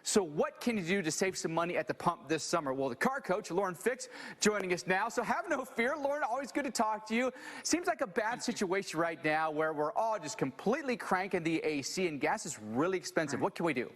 So what can you do to save some money at the pump this summer? Well, the car coach, Lauren Fix, joining us now. So have no fear. Lauren, always good to talk to you. Seems like a bad situation right now where we're all just completely cranking the AC and gas is really expensive. What can we do?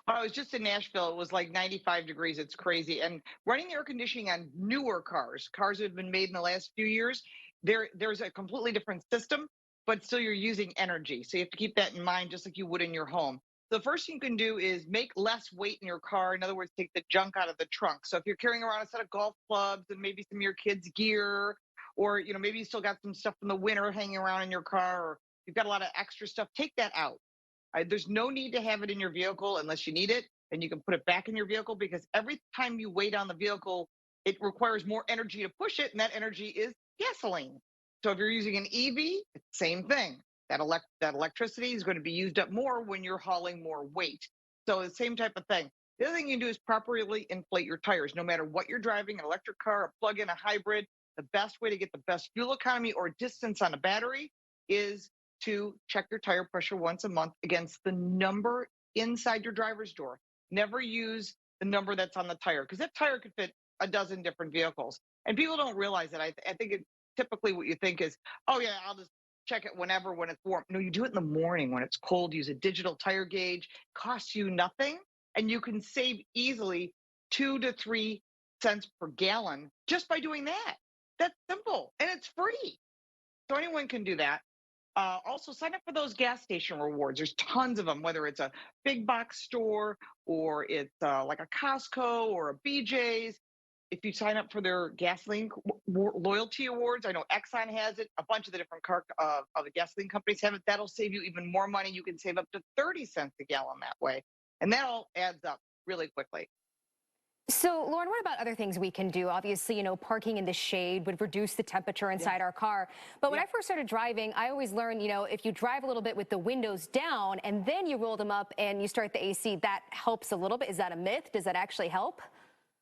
Well, I was just in Nashville. It was like 95 degrees. It's crazy. And running air conditioning on newer cars that have been made in the last few years, there's a completely different system, but still you're using energy. So you have to keep that in mind, just like you would in your home. The first thing you can do is make less weight in your car. In other words, take the junk out of the trunk. So if you're carrying around a set of golf clubs and maybe some of your kids' gear, or maybe you still got some stuff from the winter hanging around in your car, or you've got a lot of extra stuff, take that out. There's no need to have it in your vehicle unless you need it, and you can put it back in your vehicle, because every time you weigh down the vehicle, it requires more energy to push it, and that energy is gasoline. So if you're using an EV, it's the same thing. That electricity is going to be used up more when you're hauling more weight. So the same type of thing. The other thing you can do is properly inflate your tires. No matter what you're driving, an electric car, a plug-in, a hybrid, the best way to get the best fuel economy or distance on a battery is to check your tire pressure once a month against the number inside your driver's door. Never use the number that's on the tire, because that tire could fit a dozen different vehicles. And people don't realize that. I think typically what you think is, oh yeah, I'll just check it when it's warm. No, you do it in the morning when it's cold. Use a digital tire gauge. Costs you nothing, and you can save easily 2 to 3 cents per gallon just by doing that. That's simple, and it's free. So anyone can do that. Also, sign up for those gas station rewards. There's tons of them, whether it's a big box store or it's like a Costco or a BJ's. If you sign up for their gasoline loyalty awards, I know Exxon has it. A bunch of the different of the gasoline companies have it. That'll save you even more money. You can save up to 30 cents a gallon that way. And that all adds up really quickly. So, Lauren, what about other things we can do? Obviously, parking in the shade would reduce the temperature inside our car. But when I first started driving, I always learned, if you drive a little bit with the windows down and then you roll them up and you start the AC, that helps a little bit. Is that a myth? Does that actually help?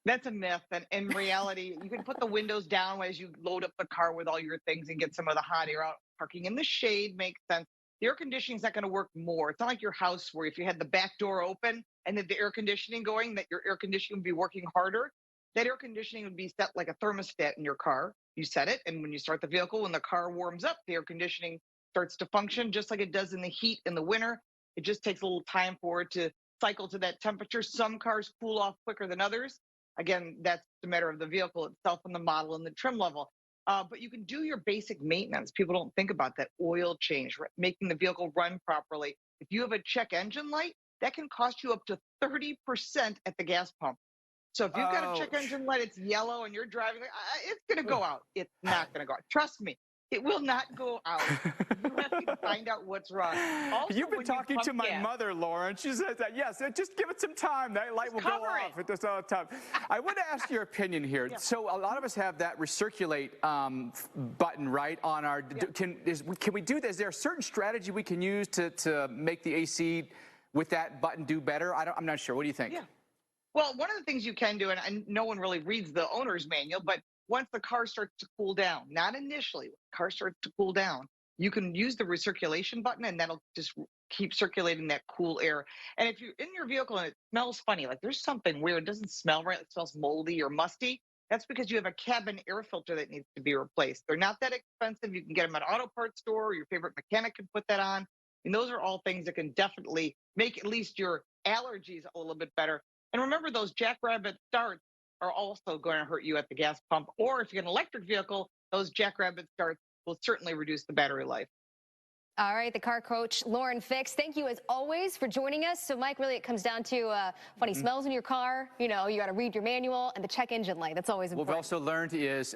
That's a myth. And in reality, you can put the windows down as you load up the car with all your things and get some of the hot air out. Parking in the shade makes sense. The air conditioning is not going to work more. It's not like your house where if you had the back door open and then the air conditioning going, that your air conditioning would be working harder. That air conditioning would be set like a thermostat in your car. You set it, and when you start the vehicle, when the car warms up, the air conditioning starts to function just like it does in the heat in the winter. It just takes a little time for it to cycle to that temperature. Some cars cool off quicker than others. Again, that's the matter of the vehicle itself and the model and the trim level. But you can do your basic maintenance. People don't think about that. Oil change, making the vehicle run properly. If you have a check engine light, that can cost you up to 30% at the gas pump. So if you've got a check engine light, it's yellow, and you're driving, it's going to go out. It's not going to go out. Trust me, it will not go out. You have to find out what's wrong. Also, You've been talking to my mother, Lauren. She says that, yes, just give it some time. That light will go off at this other time. I want to ask your opinion here. Yeah. So a lot of us have that recirculate button, right, on our, can we do this? Is there a certain strategy we can use to make the AC with that button do better? I'm not sure. What do you think? Yeah. Well, one of the things you can do, and no one really reads the owner's manual, but once the car starts to cool down, not initially, when the car starts to cool down, you can use the recirculation button, and that'll just keep circulating that cool air. And if you're in your vehicle and it smells funny, like there's something weird, it doesn't smell right, it smells moldy or musty, that's because you have a cabin air filter that needs to be replaced. They're not that expensive. You can get them at an auto parts store, or your favorite mechanic can put that on. And those are all things that can definitely make at least your allergies a little bit better. And remember, those jackrabbit starts are also going to hurt you at the gas pump. Or if you get an electric vehicle, those jackrabbit starts will certainly reduce the battery life. All right, the car coach, Lauren Fix, thank you as always for joining us. So, Mike, really it comes down to funny smells in your car. You got to read your manual, and the check engine light. That's always important. What we've also learned is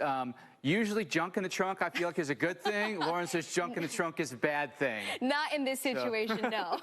usually junk in the trunk, I feel like, is a good thing. Lauren says junk in the trunk is a bad thing. Not in this situation, no.